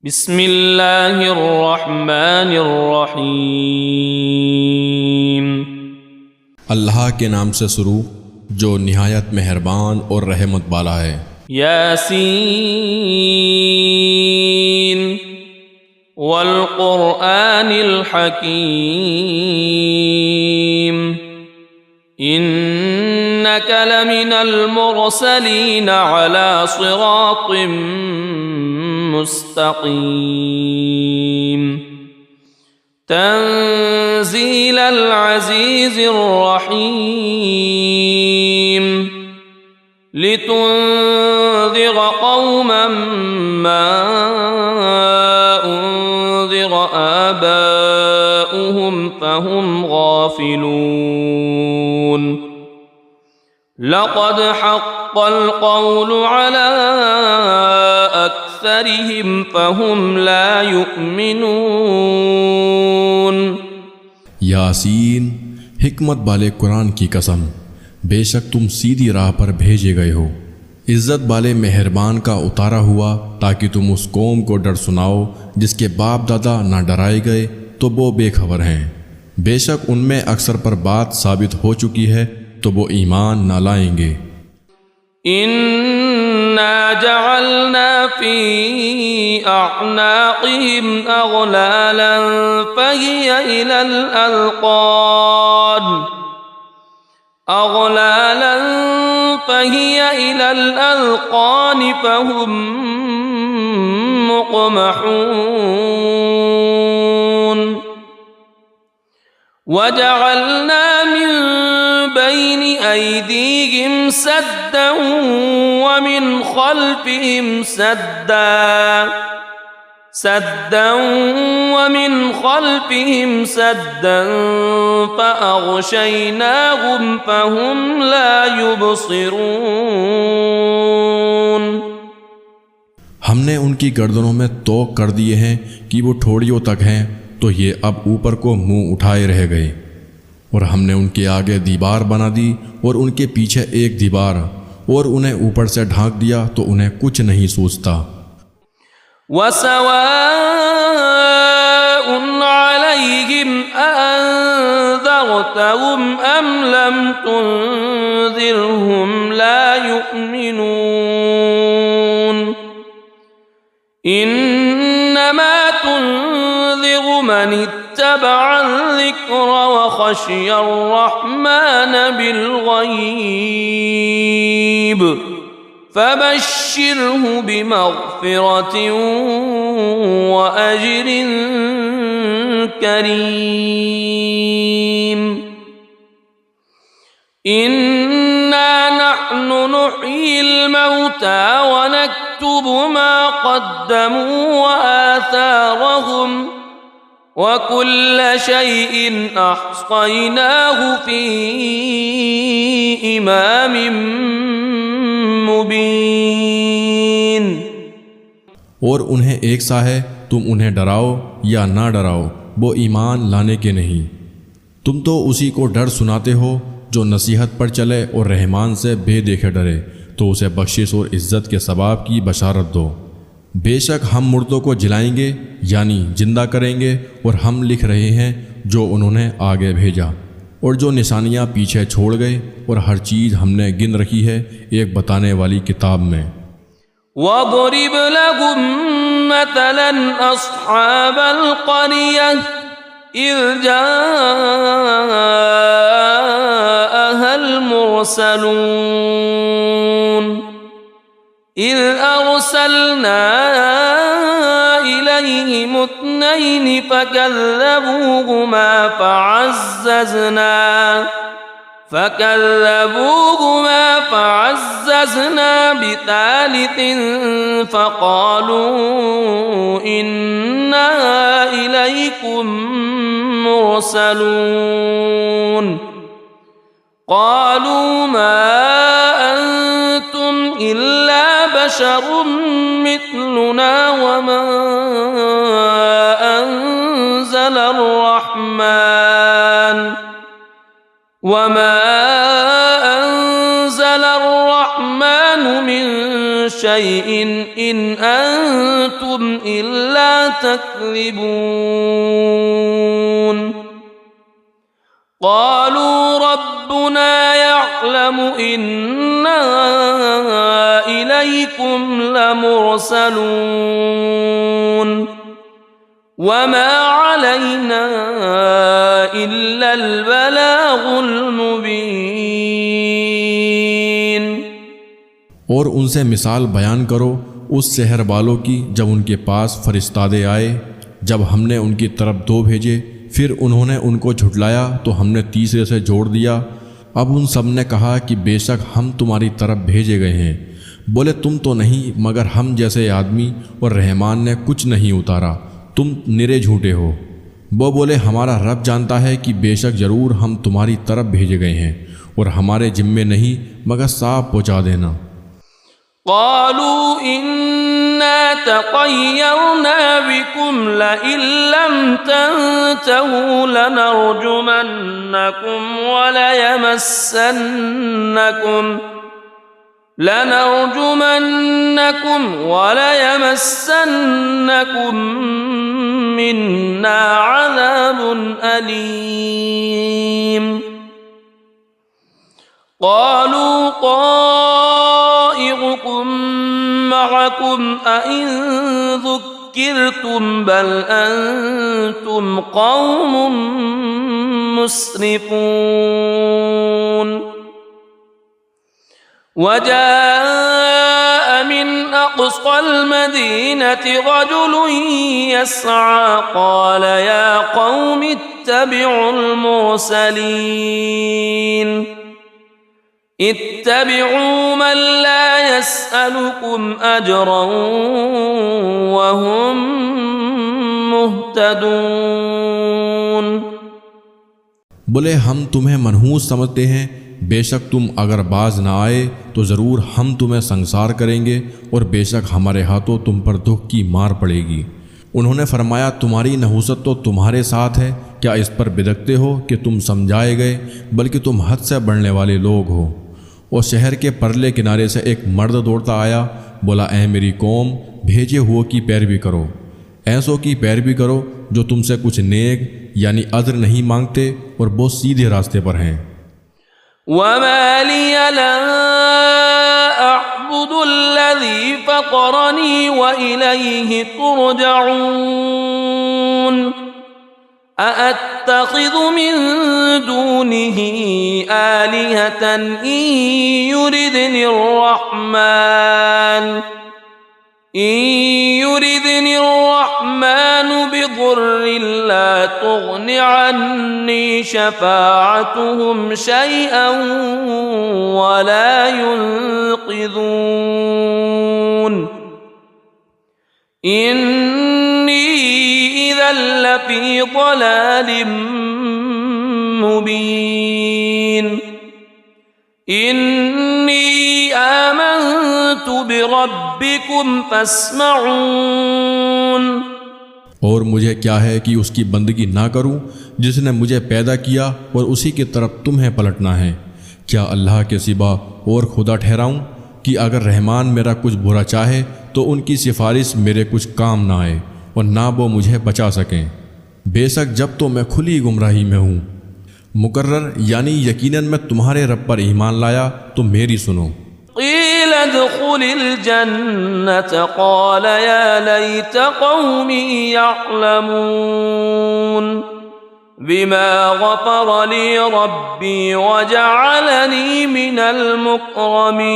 बिस्मिल्लाहिर्रहमानिर्रहीम। अल्लाह के नाम से शुरू जो निहायत मेहरबान और रहमत वाला है। यासीन वल क़ुरआनिल हकीम इन्नका लमिनल मुरसलीन अला सिरातिम मुस्तक़ीम तंज़ीलल अज़ीज़िर रहीम लितुन्ज़िर क़ौमन मा उन्ज़िर आबाउहुम फ़हुम गाफ़िलून लक़द हक़्क़ल क़ौलु अला अक्सरिहिम फ़हुम ला युमिनून। यासीन, हिकमत वाले कुरान की कसम, बेशक तुम सीधी राह पर भेजे गए हो। इज़्ज़त वाले मेहरबान का उतारा हुआ ताकि तुम उस कौम को डर सुनाओ जिसके बाप दादा ना डराए गए तो वो बेखबर हैं। बेशक उनमें अक्सर पर बात साबित हो चुकी है तो वो ईमान ना लाएंगे। इन्ना जअलना फी अअनाक़िहिम अग़लालन फ़हिय इलल अज़क़ान फ़हुम मुक़महून वजअलना मिन बैनि ऐदीहिम सद्दन वमिन ख़ल्फ़िहिम सद्दन फ़अग़शयनाहुम फ़हुम ला युबसिरून। हमने उनकी गर्दनों में तोक कर दिए हैं कि वो ठोड़ियों तक हैं तो ये अब ऊपर को मुंह उठाए रह गए, और हमने उनके आगे दीवार बना दी और उनके पीछे एक दीवार, और उन्हें ऊपर से ढांक दिया तो उन्हें कुछ नहीं सूझता। वसवाउन अलैहिम अअंज़रतहुम अम लम तुनज़िरहुम ला युमिनून इन्नमा तुनज़िरु मन इत्तबअ ज़िक्र व ख़शिय अर्रहमान बिलग़ैब फ़बश्शिरहु बिमग़फ़िरतिन व अज्रिन करीम। इन्ना नहनु नुह्यिल मौता व नक्तुबु मा क़द्दमू व आथारहुम व कुल्ल शैइन अहसैनाहु फ़ी इमामिन मुबीन। और उन्हें एक सा है, तुम उन्हें डराओ या ना डराओ वो ईमान लाने के नहीं। तुम तो उसी को डर सुनाते हो जो नसीहत पर चले और रहमान से बेदेखे डरे, तो उसे बख्शिश और इज़्ज़त के सवाब की बशारत दो। बेशक हम मुर्दों को जिलाएंगे यानी जिंदा करेंगे, और हम लिख रहे हैं जो उन्होंने आगे भेजा, और जो निशानियाँ पीछे छोड़ गए, और हर चीज़ हमने गिन रखी है एक बताने वाली किताब में। वज़रिब लहुम मतलन अस्हाबल क़रियह इज़ जाअहल मुरसलून इज़ अरसलना इलैहिम इत्नैन फ़कज़्ज़बूहुमा फ़अज़्ज़ज़ना बितालिथ फ़क़ालू इन्ना इलैकुम मुरसलून क़ालू मा अंतुम इल्ला बशरुम मिथलुना वमा अंज़लर रहमान वमा अंज़लर रहमान मिन شيء إن أنتم إلا تكذبون قالوا ربنا يعلم إنا إليكم لمرسلون وما علينا إلا البلاغ المبين। और उनसे मिसाल बयान करो उस शहर वालों की जब उनके पास फरिश्तादे आए, जब हमने उनकी तरफ 2 भेजे, फिर उन्होंने उनको झुठलाया तो हमने तीसरे से जोड़ दिया। अब उन सब ने कहा कि बेशक हम तुम्हारी तरफ भेजे गए हैं। बोले तुम तो नहीं मगर हम जैसे आदमी, और रहमान ने कुछ नहीं उतारा, तुम निरे झूठे हो। वो बोले हमारा रब जानता है कि बेशक ज़रूर हम तुम्हारी तरफ भेजे गए हैं, और हमारे जिम्मे नहीं मगर साफ पहुँचा देना। قالوا إنا تطيرنا بكم لئن لم تنتهوا لنرجمنكم وليمسنكم منا عذاب أليم قالوا طائركم معكم أئن ذكرتم بل أنتم قوم مسرفون وجاء من أقصى المدينة رجل يسعى قال يا قوم اتبعوا المرسلين اتبعوا من لا يسألكم أجرا وهم मुहतदून। बोले हम तुम्हें मनहूस समझते हैं, बेशक तुम अगर बाज ना आए तो ज़रूर हम तुम्हें संसार करेंगे, और बेशक हमारे हाथों तुम पर दुख की मार पड़ेगी। उन्होंने फरमाया तुम्हारी नहूसत तो तुम्हारे साथ है, क्या इस पर बिदकते हो कि तुम समझाए गए, बल्कि तुम हद से बढ़ने वाले लोग हो। और शहर के परले किनारे से एक मर्द दौड़ता आया, बोला ऐ मेरी कौम, भेजे हुए की पैरवी करो, ऐसों की पैरवी करो जो तुमसे कुछ नेक यानी अज्र नहीं मांगते और बहुत सीधे रास्ते पर हैं। वमा लिया ला अअबुदुल्लज़ी फ़तरनी व इलैहि तुरजऊन अअत्तख़िज़ु मिन दूनिही आलिहतन इन युरिदनि الرحمن بضر لا تغن عني شفاعتهم شيئا ولا ينقذون إني إذا لفي ضلال مبين إني آمنت بربكم فاسمعون। और मुझे क्या है कि उसकी बंदगी ना करूं जिसने मुझे पैदा किया और उसी की तरफ तुम्हें पलटना है। क्या अल्लाह के सिवा और खुदा ठहराऊं कि अगर रहमान मेरा कुछ बुरा चाहे तो उनकी सिफारिश मेरे कुछ काम ना आए और ना वो मुझे बचा सकें। बेशक जब तो मैं खुली गुमराही में हूँ। मुकर्रर यानी यकीनन मैं तुम्हारे रब पर ईमान लाया तो मेरी सुनो। क़ील उद्ख़ुलिल जन्नत क़ाल या लैत क़ौमी यअलमून बिमा ग़फ़र ली रब्बी व जअलनी मिनल मुकरमीन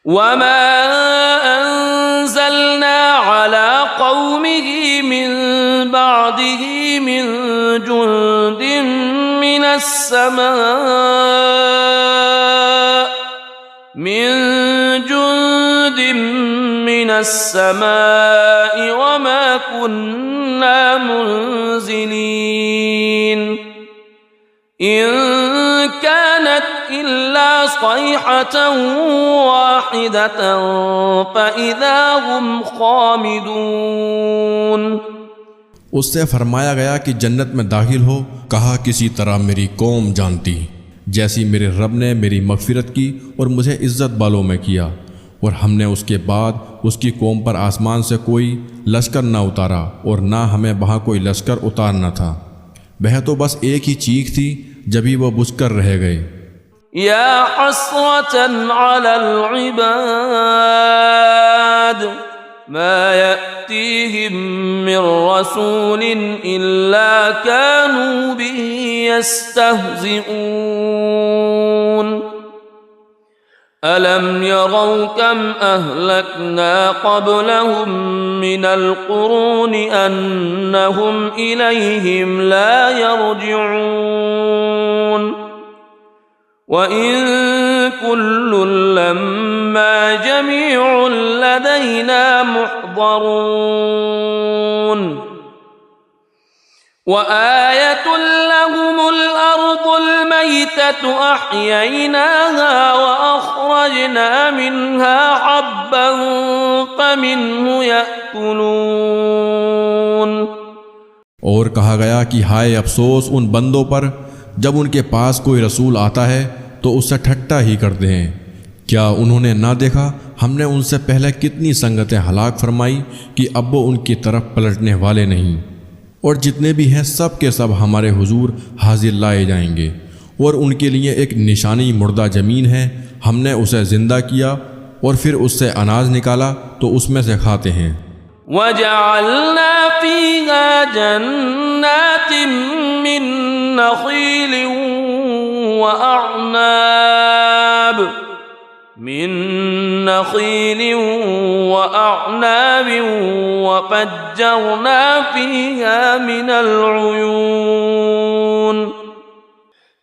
वमा अंज़लना अला क़ौमिही मिन बादिही मिन जुंदिन मिनस समाइ वमा कुन्ना मुंज़िलीन इन कानत इल्ला सयहतन वाहिदतन फ़इज़ा हुम ख़ामिदून। उससे फरमाया गया कि जन्नत में दाखिल हो। कहा किसी तरह मेरी कौम जानती, जैसी मेरे रब ने मेरी मगफिरत की और मुझे इज़्ज़त बालों में किया, और हमने उसके बाद उसकी कौम पर आसमान से कोई लश्कर ना उतारा और ना हमें वहाँ कोई लश्कर उतारना था। वह तो बस एक ही चीख थी, जब ही वह बुझकर रह गए। या हस्रतन अलल इबाद मा यअतीहिम मिर रसूलिन इल्ला कानू बिही यस्तहज़िऊन अलम यरौ कम अहलकना क़ब्लहुम मिनल क़ुरूनि अन्नहुम इलैहिम ला यरजिऊन व इन कुल्लुन लम्मा जमीउन लदैना मुहज़रून व आयतुन लहुमुल अर्दुल मैततु अह्यैनाहा व अख़रजना मिन्हा हब्बन फमिन्हु यअकुलून। और कहा गया कि हाय अफसोस उन बंदों पर जब उनके पास कोई रसूल आता है तो उससे ठट्टा ही करते हैं। क्या उन्होंने ना देखा हमने उनसे पहले कितनी संगतें हलाक फरमाई कि अब वो उनकी तरफ पलटने वाले नहीं। और जितने भी हैं सब के सब हमारे हुजूर हाजिर लाए जाएंगे, और उनके लिए एक निशानी मुर्दा ज़मीन है। हमने उसे ज़िंदा किया और फिर उससे अनाज निकाला तो उसमें से खाते हैं। वजअलना फीहा जन्नातिन मिन नख़ीलिन व अअनाब वफ़ज्जरना फीहा मिनल उयून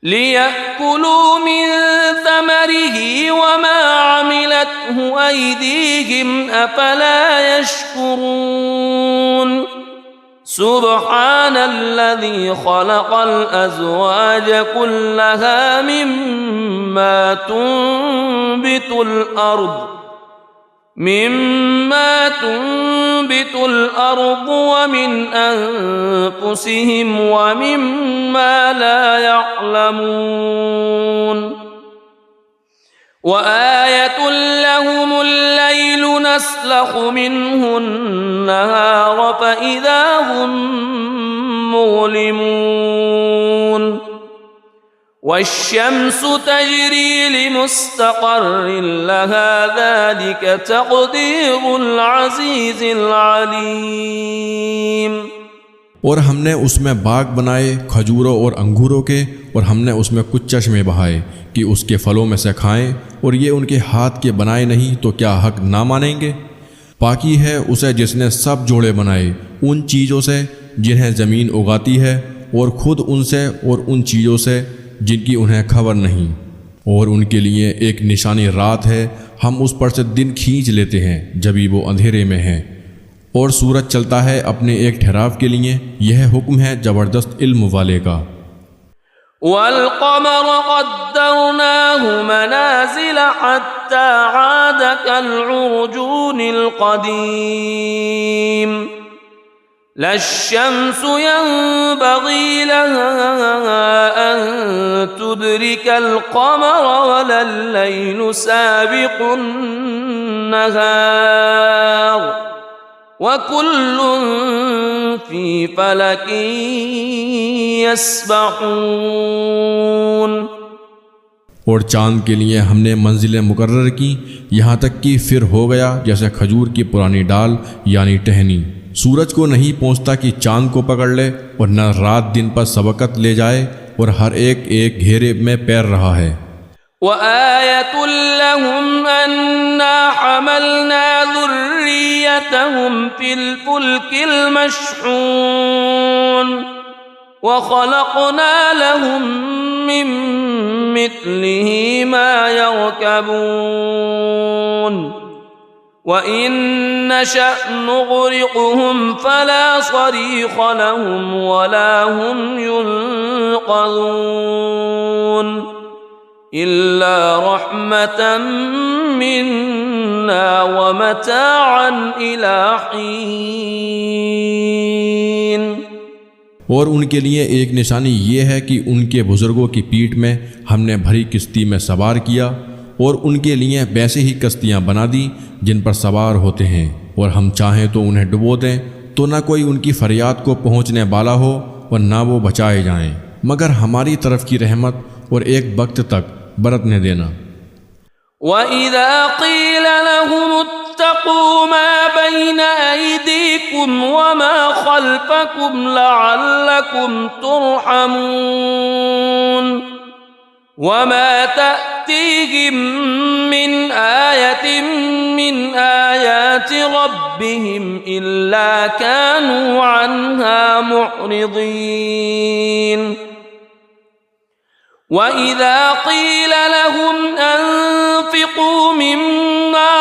लियअकुलू मिन समरिही वमा अमिलतहु अयदीहिम अफला यशकुरून सुब्हानल्लज़ी खलक़ल अज़वाज कुल्लहा मिम्मा तुंबितुल अर्द व मिन अनफुसिहिम व मिम्मा ला यअलमून व आयतुन लहुमुल लैलु नस्लखु मिन्हु अन्नहार फ़इज़ा हुम मुज़लिमून वश्शम्सु तजरी लिमुस्तक़र्रिन लहा ज़ालिक तक़दीरुल अज़ीज़िल अलीम। और हमने उसमें बाग बनाए खजूरों और अंगूरों के, और हमने उसमें कुछ चश्मे बहाए कि उसके फलों में से खाएं, और ये उनके हाथ के बनाए नहीं तो क्या हक ना मानेंगे। पाकी है उसे जिसने सब जोड़े बनाए उन चीज़ों से जिन्हें ज़मीन उगाती है, और खुद उनसे और उन चीज़ों से जिनकी उन्हें खबर नहीं। और उनके लिए एक निशानी रात है, हम उस पर से दिन खींच लेते हैं जब भी वो अंधेरे में है, और सूरज चलता है अपने एक ठहराव के लिए। यह हुक्म है ज़बरदस्त इल्म वाले का। वल क़मर क़द्दरनाहु मनाज़िल हत्ता आद कल उर्जूनिल क़दीम लश्शम्सु यंबग़ी लहा अन तुदरिकल क़मर वलल लैलु साबिक़ुन नहार वकुल्लुन फ़ी फ़लकिन यस्बहून। और चाँद के लिए हमने मंजिलें मुकर्रर की, यहाँ तक कि फिर हो गया जैसे खजूर की पुरानी डाल यानी टहनी। सूरज को नहीं पहुँचता कि चाँद को पकड़ ले, और न रात दिन पर सबकत ले जाए, और हर एक एक घेरे में पैर रहा है। वआयतुल लहुम अन्ना हमलना ज़ुर्रियतहुम फिल फुल्किल मशहून व खलक़ना लहुम मिन मिस्लिही मा यरकबून व इन नशअ नुग़रिक़हुम फला सरीख़ लहुम वला हुम युनक़ज़ून इल्ला रहमतन मिन्ना व मताअन इला हीन। और उनके लिए एक निशानी ये है कि उनके बुज़ुर्गों की पीठ में हमने भरी किश्ती में सवार किया और उनके लिए वैसे ही कश्तियाँ बना दी जिन पर सवार होते हैं, और हम चाहें तो उन्हें डुबो दें तो न कोई उनकी फरियाद को पहुँचने वाला हो और ना वो बचाए जाएं, मगर हमारी तरफ की रहमत और एक वक्त तक बरतने देना। वइज़ा क़ील लहुम इत्तक़ू मा बैन अयदीकुम वमा ख़ल्फ़कुम लअल्लकुम तुरहमून वमा तअतीहिम मिन आयतिन मिन आयाति रब्बिहिम इल्ला कानू अन्हा मुअरिदीन। वइज़ा क़ील लहुम अन्फ़िक़ू मिम्मा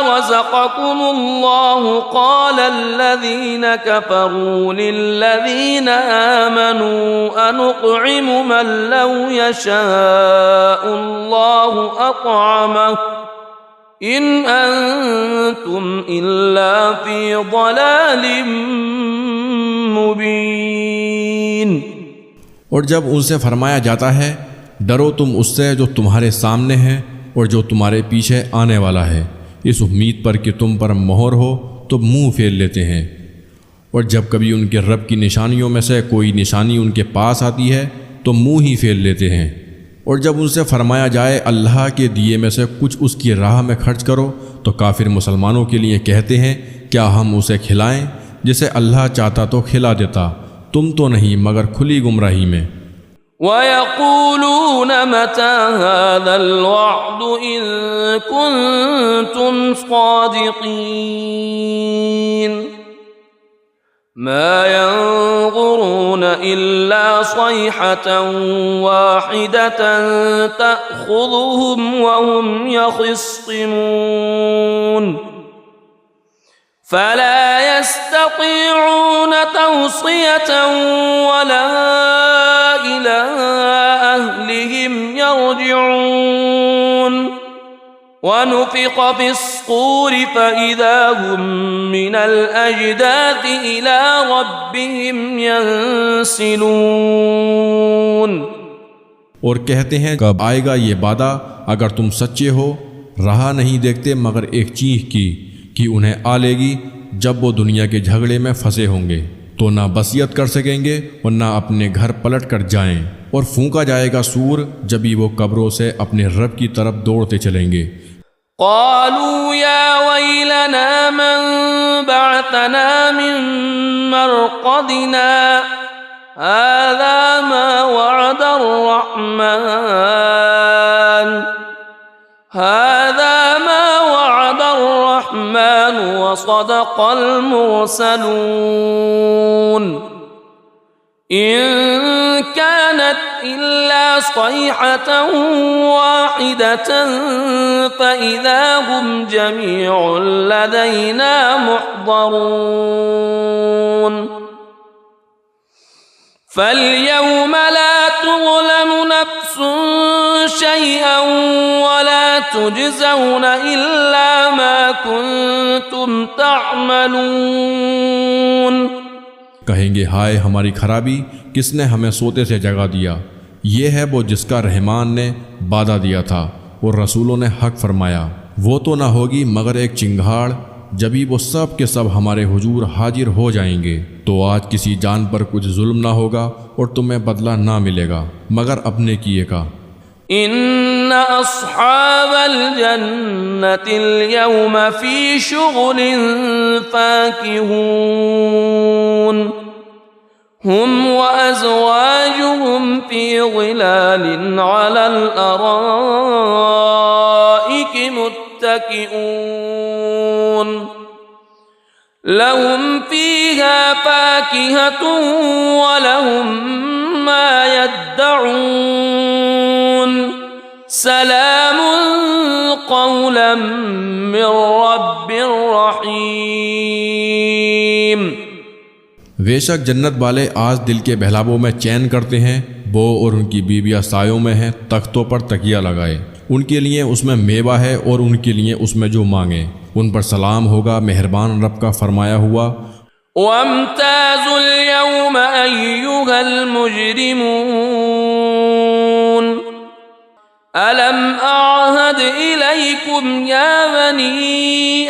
रज़क़कुमुल्लाह क़ाल अल्लज़ीन कफ़रू लिल्लज़ीन आमनू अनुत्'iमु मन लौ यशाअुल्लाहु अत्'अमहु इन अंतुम इल्ला फ़ी ज़लालिम मुबीन। और जब उनसे फरमाया जाता है डरो तुम उससे जो तुम्हारे सामने है और जो तुम्हारे पीछे आने वाला है, इस उम्मीद पर कि तुम पर मोहर हो तो मुंह फेर लेते हैं। और जब कभी उनके रब की निशानियों में से कोई निशानी उनके पास आती है तो मुंह ही फेर लेते हैं। और जब उनसे फरमाया जाए अल्लाह के दिए में से कुछ उसकी राह में खर्च करो तो काफिर मुसलमानों के लिए कहते हैं क्या हम उसे खिलाएं? जिसे अल्लाह चाहता तो खिला देता, तुम तो नहीं मगर खुली गुमराही में। वयक़ूलून मता हाज़ल वअ्दु इन कुन्तुम सादिक़ीन मा यंज़ुरून इल्ला सयहतन वाहिदतन तअख़ुज़ुहुम वहुम यख़िस्सिमून फला यस्ततीऊन तौसियतन वला इला अहलिहिम यरजिऊन वनुफ़िख़ फ़िस्सूर फ़इज़ा हुम मिनल अजदाथि इला रब्बिहिम यंसिलून। और कहते हैं कब आएगा ये वादा अगर तुम सच्चे हो? रहा नहीं देखते मगर एक चीख की कि उन्हें आ लेगी जब वो दुनिया के झगड़े में फंसे होंगे तो ना बसियत कर सकेंगे और ना अपने घर पलट कर जाएं, और फूंका जाएगा सूर जब भी वो कब्रों से अपने रब की तरफ दौड़ते चलेंगे। क़ालू या वैलना मन बअतना मिन मरक़दिना हाज़ा मा वअदर रहमान वसदक़ल मुरसलून इन कानत इल्ला सयहतन वाहिदतन फ़इज़ा हुम जमीउन लदैना मुहज़रून फ़ल्यौम ला तुज़लमु नफ़्सुन शैअन वला तुजज़ौन इल्ला मा कुन्तुम तअमलून। कहेंगे हाय हमारी खराबी, किसने हमें सोते से जगा दिया। ये है वो जिसका रहमान ने वादा दिया था और रसूलों ने हक फरमाया। वो तो ना होगी मगर एक चिंगाड़, जभी वो सब के सब हमारे हुजूर हाजिर हो जाएंगे। तो आज किसी जान पर कुछ जुल्म ना होगा और तुम्हें बदला ना मिलेगा मगर अपने किए का। इन्न अस्हाबल जन्नतिल यौम फी शुग़लिन फ़ाकिहून हुम व अज़वाजुहुम फी ज़िलालिन अलल अराइकि मुत्तकिऊन लहुम फ़ीहा फ़ाकिहतुन व लहुम मा यद्दऊन सलामुन क़ौलन मिन रब्बिर रहीम। बेशक जन्नत वाले आज दिल के बहलावों में चैन करते हैं। वो और उनकी बीवियाँ सायों में हैं, तख्तों पर तकिया लगाए। उनके लिए उसमें मेवा है और उनके लिए उसमें जो मांगे। उन पर सलाम होगा मेहरबान रब का फरमाया हुआ। वम्ताज़ुल यौम अय्युहल मुजरिमून अलम अअहद इलैकुम या बनी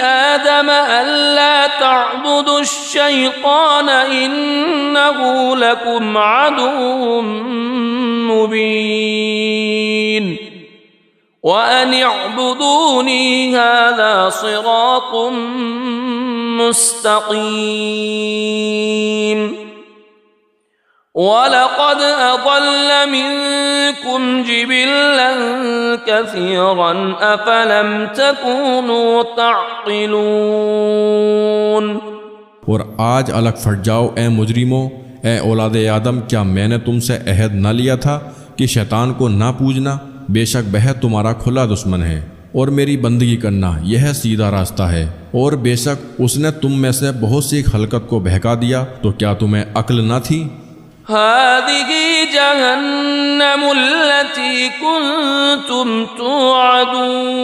आदम अल्ला तअबुदुश शैतान इन्नहु लकुम अदुव्वुम मुबीन व अन अअबुदूनी हाज़ा सिरातुम मुस्तक़ीम वलक़द अज़ल्ल मिनकुम जिबिल्लन कसीरन अफ़लम तकूनू तअक़िलून। और आज अलग फट जाओ ए मुजरिमों, ए औलाद आदम, क्या मैंने तुमसे अहद न लिया था कि शैतान को ना पूजना? बेशक वह तुम्हारा खुला दुश्मन है और मेरी बंदगी करना यह सीधा रास्ता है। और बेशक उसने तुम में से बहुत सी खलकत को बहका दिया, तो क्या तुम्हें अक्ल न थी? हादिही जहन्नमुल्लती कुन्तुम तुअदून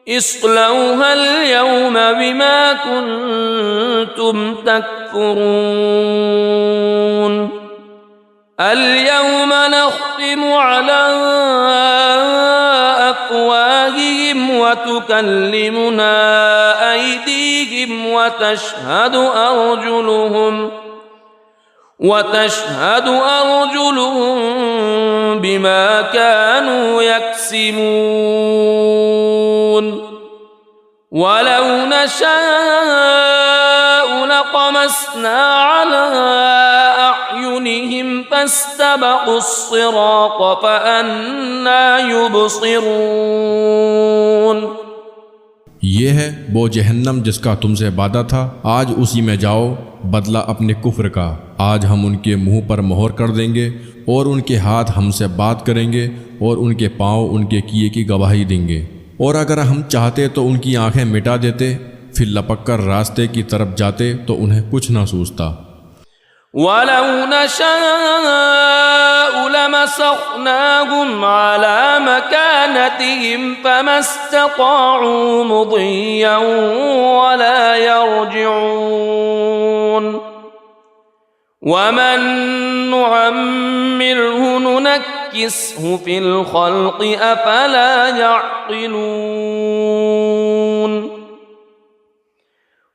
इस्लौहल यौम बिमा कुन्तुम तकफुरून अल-यौम नख्तिमु अला अफ़वाहिहिम व तुकल्लिमुना अयदीहिम व तशहदु अर्जुलुहुम बिमा कानू यक्सिबून वलौ नशाअु लतमस्ना अला अअयुनिहिम फस्तबक़ुस सिरात फअन्ना युबसिरून। ये है वो जहन्नम जिसका तुमसे वादा था, आज उसी में जाओ, बदला अपने कुफ्र का। आज हम उनके मुंह पर मोहर कर देंगे और उनके हाथ हमसे बात करेंगे और उनके पाँव उनके किए की गवाही देंगे। और अगर हम चाहते तो उनकी आंखें मिटा देते, फिर लपक कर रास्ते की तरफ जाते तो उन्हें कुछ न सूझता। वलौ नशाअु लमसखनाहुम अला मकानतिहिम फमस्तताअू मुदिय्यन वला यरजिऊन वमन नुअम्मिरहु नुनक्किसहु फिल खल्क़ि अफला यअक़िलून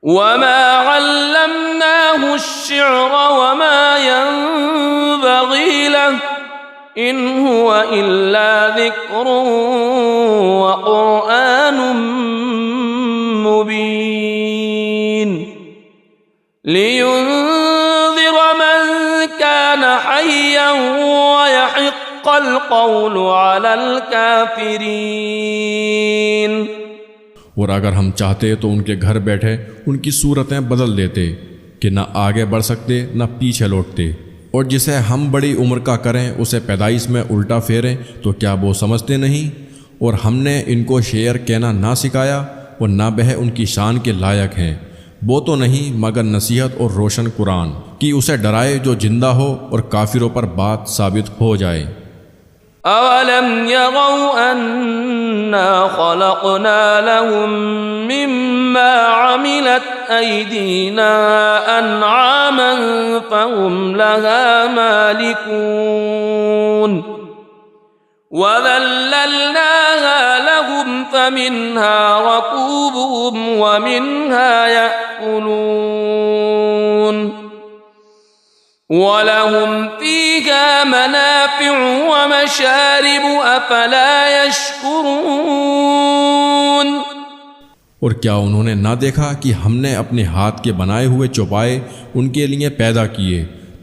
वमा अल्लमनाहु अश्शिअर वमा यंबग़ी लहु इन हुवा इल्ला ज़िक्रुन व क़ुरआनुम मुबीन लियुन्ज़िर मन कान हय्यन व यहिक़्क़ल क़ौलु अलल काफ़िरीन। और अगर हम चाहते तो उनके घर बैठे उनकी सूरतें बदल देते कि न आगे बढ़ सकते न पीछे लौटते, और जिसे हम बड़ी उम्र का करें उसे पैदाइश में उल्टा फेरें, तो क्या वो समझते नहीं? और हमने इनको शेर कहना ना सिखाया और ना वह उनकी शान के लायक हैं। वो तो नहीं मगर नसीहत और रोशन कुरान कि उसे डराए जो जिंदा हो और काफिरों पर बात साबित हो जाए। अवलम यरौ अन्ना खलक़ना लहुम मिम्मा अमिलत अयदीना अनआमन फहुम लहा मालिकून वज़ल्ललनाहा लहुम फमिन्हा रकूबुहुम वमिन्हा यअकुलून वलहुम फ़ीहा मनाफ़िउ व मशारिबु अफ़ला यशकुरून। और क्या उन्होंने ना देखा कि हमने अपने हाथ के बनाए हुए चौपाए उनके लिए पैदा किए,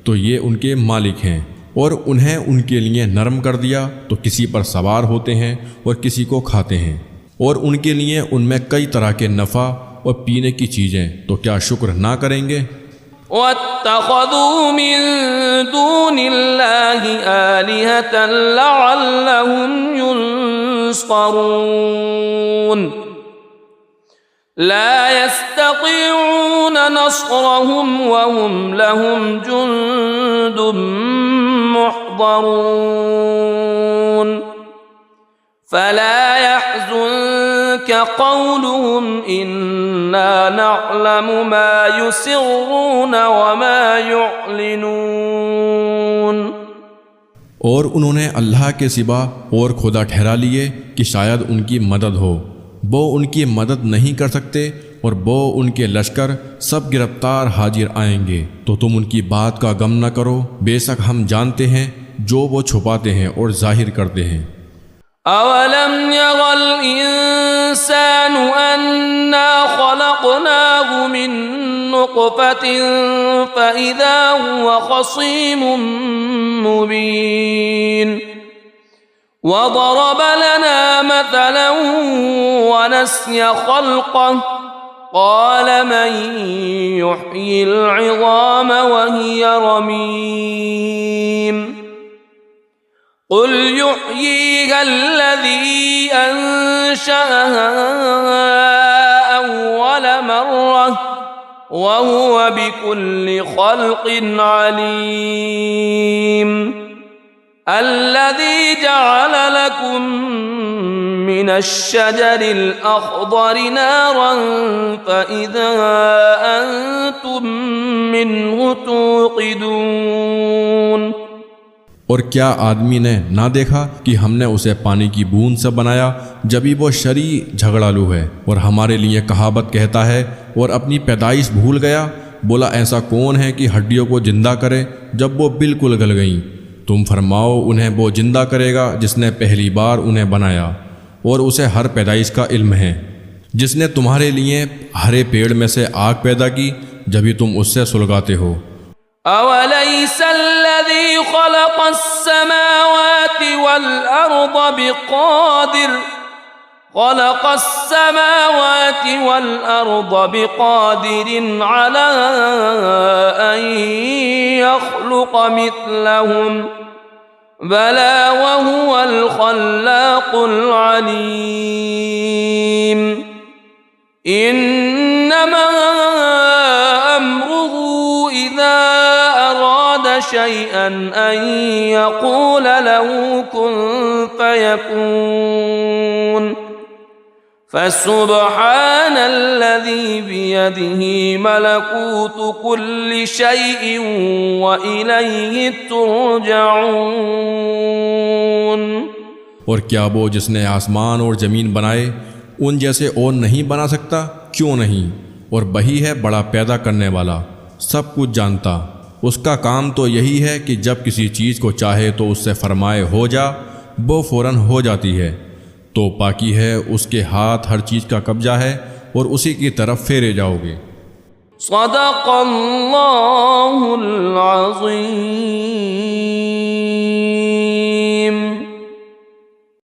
तो ये उनके मालिक हैं, और उन्हें उनके लिए नरम कर दिया तो किसी पर सवार होते हैं और किसी को खाते हैं, और उनके लिए उनमें कई तरह के नफ़ा और पीने की चीज़ें, तो क्या शुक्र ना करेंगे? वत्तख़ज़ू मिन दूनिल्लाहि आलिहतन लअल्लहुम युनसरून ला यस्ततीऊन नस्रहुम वहुम लहुम जुंदुम मुहज़रून फला यहज़ुनक कौलुहुम इन्ना नअलमु मा युसिर्रून वमा युअलिनून। और उन्होंने अल्लाह के सिवा और खुदा ठहरा लिए कि शायद उनकी मदद हो। वो उनकी मदद नहीं कर सकते और वो उनके लश्कर सब गिरफ्तार हाजिर आएंगे। तो तुम उनकी बात का गम न करो, बेशक हम जानते हैं जो वो छुपाते हैं और जाहिर करते हैं। अवलम यगल इंसानु अन्ना खलक़नाहु मिन नुक़्फ़तिन फ़इज़ा हुवा ख़सीमुम मुबीन। वज़रब लना मथलन वनस्य ख़ल्क़ह क़ाल मन युह्यिल इज़ाम वहिय रमीम। क़ुल युह्यीहा अल्लज़ी अंशअहा अव्वल मर्रह वहुव बिकुल्लि ख़ल्क़िन अलीम। अल्लज़ी जअल लकुम मिनश्शजरिल अख़ज़रि नारन फ़इज़ा अंतुम मिन्हु तूक़िदून। और क्या आदमी ने ना देखा कि हमने उसे पानी की बूंद से बनाया, जबकि वो शरी झगड़ालू है और हमारे लिए कहावत कहता है और अपनी पैदाइश भूल गया। बोला ऐसा कौन है कि हड्डियों को जिंदा करे जब वो बिल्कुल गल गईं। तुम फरमाओ उन्हें वो जिंदा करेगा जिसने पहली बार उन्हें बनाया और उसे हर पैदाइश का इल्म है। जिसने तुम्हारे लिए हरे पेड़ में से आग पैदा की जब तुम उससे सुलगाते हो। अवलैसल्लज़ी खलक़स्समावाति वल अर्द बिक़ादिरिन अला अन यख़्लुक़ मिथलहुम बला वहुवल ख़ल्लाक़ुल अलीम। इन्नमा अम्रुहु इज़ा अराद शैअन अन यक़ूल लहु कुन फ़यकून। फसुब्हानल्लज़ी बियदिही मलकूतु कुल्लि शैइन व इलैहि तुरजऊन। और क्या वो जिसने आसमान और ज़मीन बनाए उन जैसे और नहीं बना सकता? क्यों नहीं? और वही है बड़ा पैदा करने वाला, सब कुछ जानता। उसका काम तो यही है कि जब किसी चीज़ को चाहे तो उससे फरमाए हो जा, वो फ़ौरन हो जाती है। तो पाकी है, उसके हाथ हर चीज़ का कब्जा है और उसी की तरफ फेरे जाओगे। सदक़ल्लाहुल अज़ीम।